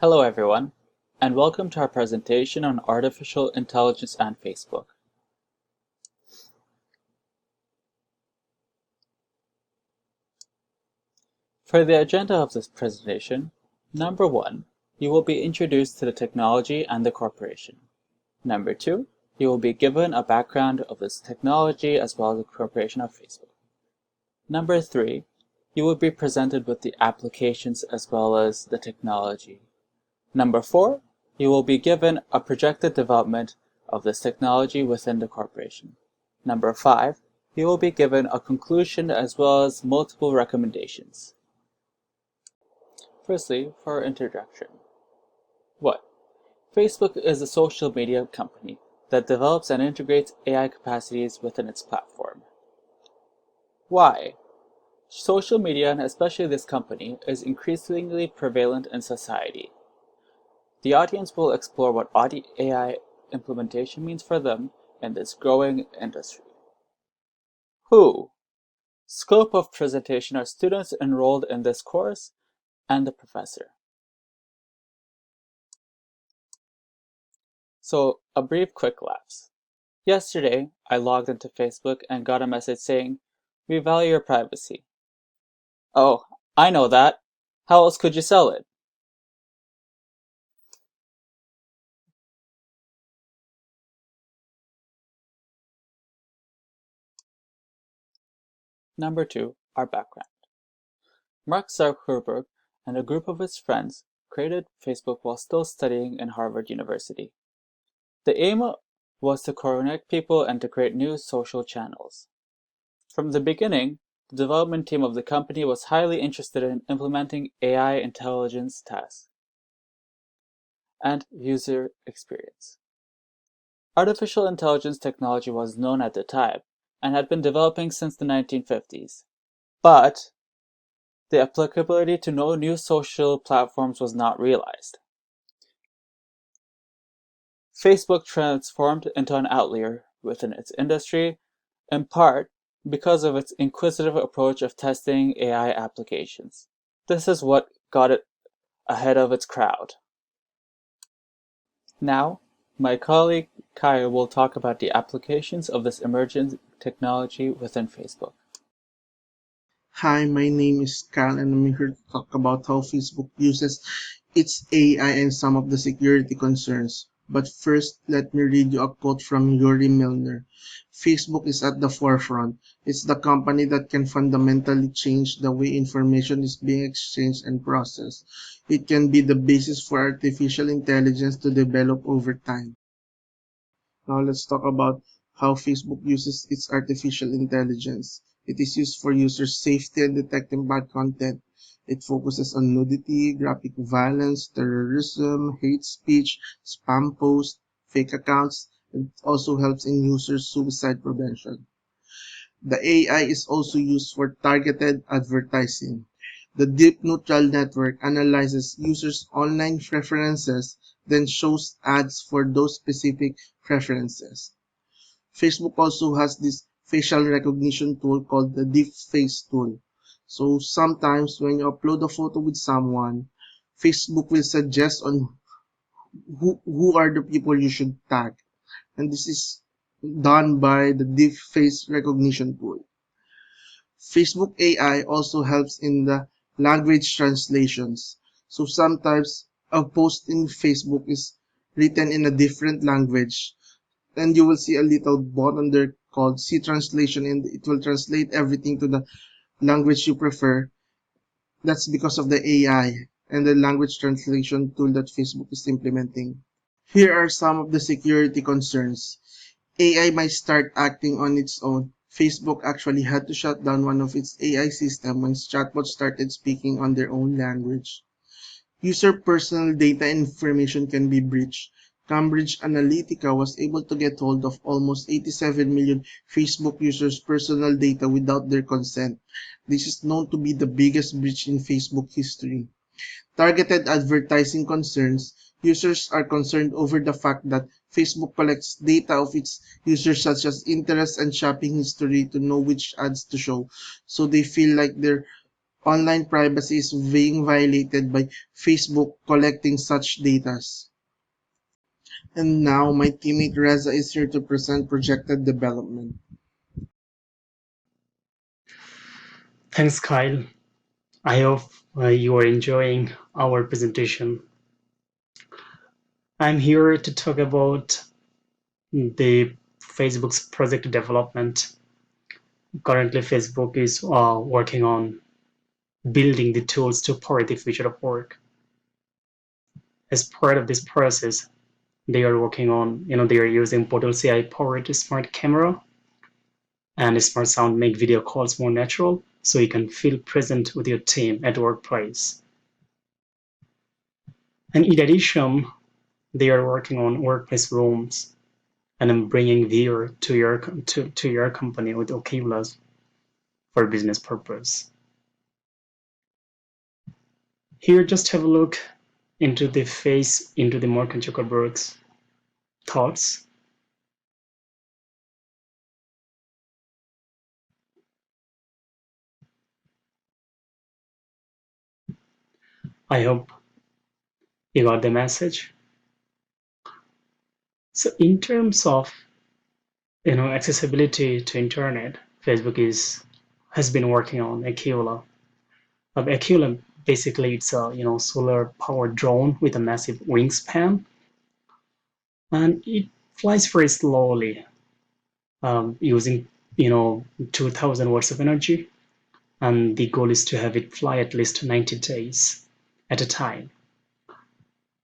Hello everyone, and welcome to our presentation on artificial intelligence and Facebook. For the agenda of this presentation, number 1, you will be introduced to the technology and the corporation. Number 2, you will be given a background of this technology as well as the corporation of Facebook. Number 3, you will be presented with the applications as well as the technology. Number 4, you will be given a projected development of this technology within the corporation. Number 5, you will be given a conclusion as well as multiple recommendations. Firstly, for our introduction. 1. Facebook is a social media company that develops and integrates AI capacities within its platform. Why? Social media, and especially this company, is increasingly prevalent in society. The audience will explore what AI implementation means for them in this growing industry. Who? Scope of presentation are students enrolled in this course and the professor. So, a brief quick lapse. Yesterday, I logged into Facebook and got a message saying, "We value your privacy." Oh, I know that. How else could you sell it? Number 2, our background. Mark Zuckerberg and a group of his friends created Facebook while still studying in Harvard University. The aim was to connect people and to create new social channels. From the beginning, the development team of the company was highly interested in implementing AI intelligence tasks and user experience. Artificial intelligence technology was known at the time and had been developing since the 1950s. But the applicability to no new social platforms was not realized. Facebook transformed into an outlier within its industry, in part because of its inquisitive approach of testing AI applications. This is what got it ahead of its crowd. Now, my colleague Kaya will talk about the applications of this emerging technology within Facebook. Hi, my name is Kyle and I'm here to talk about how Facebook uses its AI and some of the security concerns. But first, let me read you a quote from Yuri Milner. Facebook is at the forefront. It's the company that can fundamentally change the way information is being exchanged and processed. It can be the basis for artificial intelligence to develop over time. Now let's talk about how Facebook uses its artificial intelligence. It is used for user safety and detecting bad content. It focuses on nudity, graphic violence, terrorism, hate speech, spam posts, fake accounts. It also helps in user suicide prevention. The AI is also used for targeted advertising. The Deep Neutral Network analyzes users' online preferences, then shows ads for those specific preferences. Facebook also has this facial recognition tool called the Deep Face tool. So sometimes when you upload a photo with someone, Facebook will suggest on who are the people you should tag. And this is done by the Deep Face recognition tool. Facebook AI also helps in the language translations. So sometimes a post in Facebook is written in a different language, and you will see a little button there called C translation, and it will translate everything to the language you prefer. That's because of the AI and the language translation tool that Facebook is implementing. Here are some of the security concerns. AI might start acting on its own. Facebook actually had to shut down one of its AI systems when chatbots started speaking on their own language. User personal data and information can be breached. Cambridge Analytica was able to get hold of almost 87 million Facebook users' personal data without their consent. This is known to be the biggest breach in Facebook history. Targeted advertising concerns. Users are concerned over the fact that Facebook collects data of its users such as interests and shopping history to know which ads to show. So they feel like they're Online privacy is being violated by Facebook collecting such data. And now my teammate Reza is here to present projected development. Thanks, Kyle. I hope you are enjoying our presentation. I'm here to talk about the Facebook's project development. Currently, Facebook is working on building the tools to power the future of work. As part of this process, they are working on, they are using Portal CI powered smart camera and smart sound make video calls more natural so you can feel present with your team at workplace. And in addition, they are working on workplace rooms and I'm bringing viewer to your company with Oculus for business purpose. Here, just have a look into the Mark Zuckerberg's thoughts. I hope you got the message. So in terms of accessibility to internet, Facebook has been working on Aquila. Aquila basically it's a solar powered drone with a massive wingspan, and it flies very slowly using 2000 watts of energy, and the goal is to have it fly at least 90 days at a time,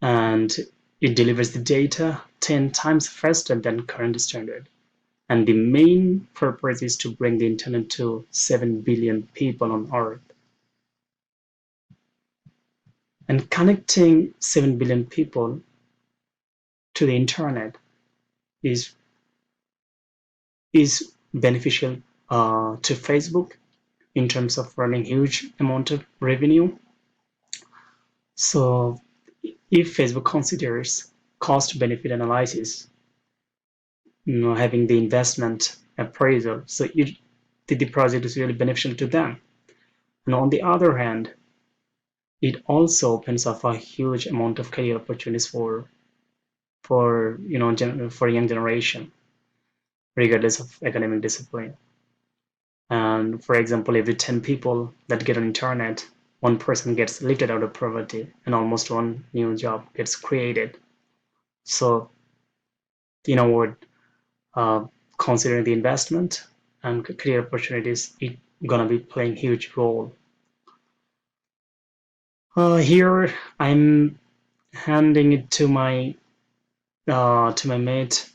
and it delivers the data 10 times faster than current standard. And the main purpose is to bring the internet to 7 billion people on Earth. And connecting 7 billion people to the internet is beneficial to Facebook in terms of running huge amount of revenue. So if Facebook considers cost benefit analysis, having the investment appraisal, so the project is really beneficial to them. And on the other hand, it also opens up a huge amount of career opportunities for young generation, regardless of academic discipline. And for example, every 10 people that get on internet, one person gets lifted out of poverty and almost one new job gets created. So considering the investment and career opportunities, it's gonna be playing huge role. Here I'm handing it to my mate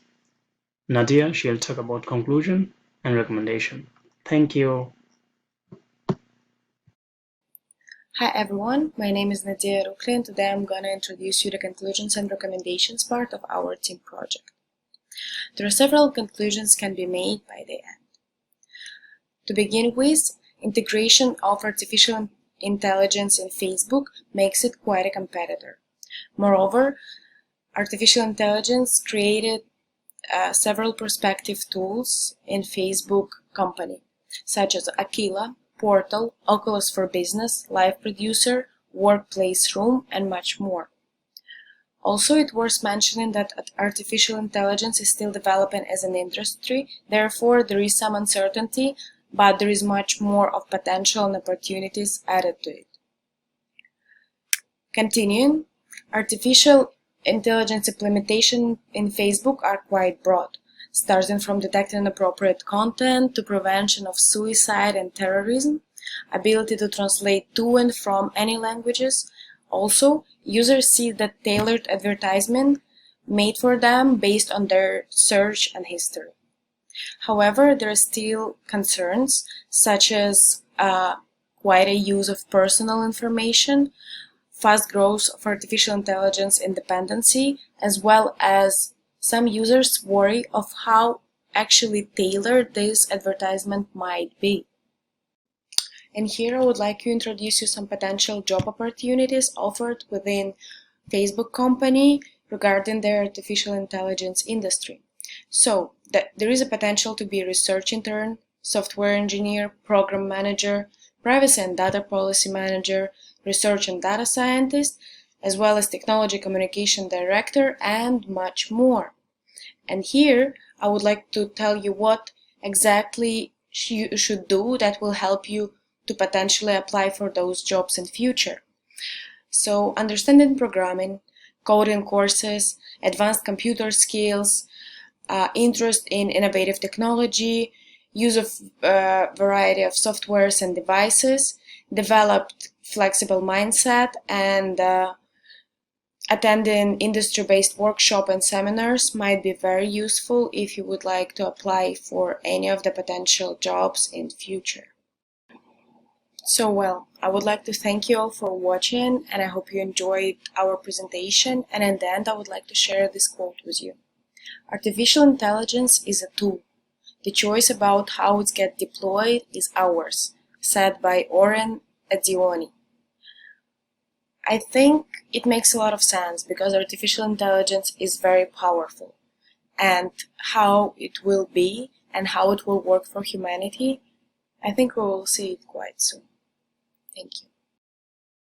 Nadia. She'll talk about conclusion and recommendation. Thank you. Hi everyone, my name is Nadia Rukli and today I'm going to introduce you the conclusions and recommendations part of our team project. There are several conclusions can be made by the end. To begin with, integration of artificial intelligence in Facebook makes it quite a competitor. Moreover, artificial intelligence created several prospective tools in Facebook company, such as Aquila, Portal, Oculus for Business, Live Producer, Workplace Room, and much more. Also, it's worth mentioning that artificial intelligence is still developing as an industry, therefore there is some uncertainty, but there is much more of potential and opportunities added to it. Continuing, artificial intelligence implementation in Facebook are quite broad, starting from detecting inappropriate content to prevention of suicide and terrorism, ability to translate to and from any languages. Also, users see that tailored advertisement made for them based on their search and history. However, there are still concerns such as quite a use of personal information, fast growth of artificial intelligence independency, as well as some users worry of how actually tailored this advertisement might be. And here I would like to introduce you some potential job opportunities offered within Facebook company regarding their artificial intelligence industry. So there is a potential to be a research intern, software engineer, program manager, privacy and data policy manager, research and data scientist, as well as technology communication director, and much more. And here I would like to tell you what exactly you should do that will help you to potentially apply for those jobs in future. So understanding programming, coding courses, advanced computer skills, interest in innovative technology, use of variety of softwares and devices, developed flexible mindset, and attending industry-based workshop and seminars might be very useful if you would like to apply for any of the potential jobs in future. So well, I would like to thank you all for watching, and I hope you enjoyed our presentation, and in the end I would like to share this quote with you. Artificial intelligence is a tool. The choice about how it gets deployed is ours, said by Oren Edioni. I think it makes a lot of sense because artificial intelligence is very powerful, and how it will be and how it will work for humanity, I think we will see it quite soon. Thank you.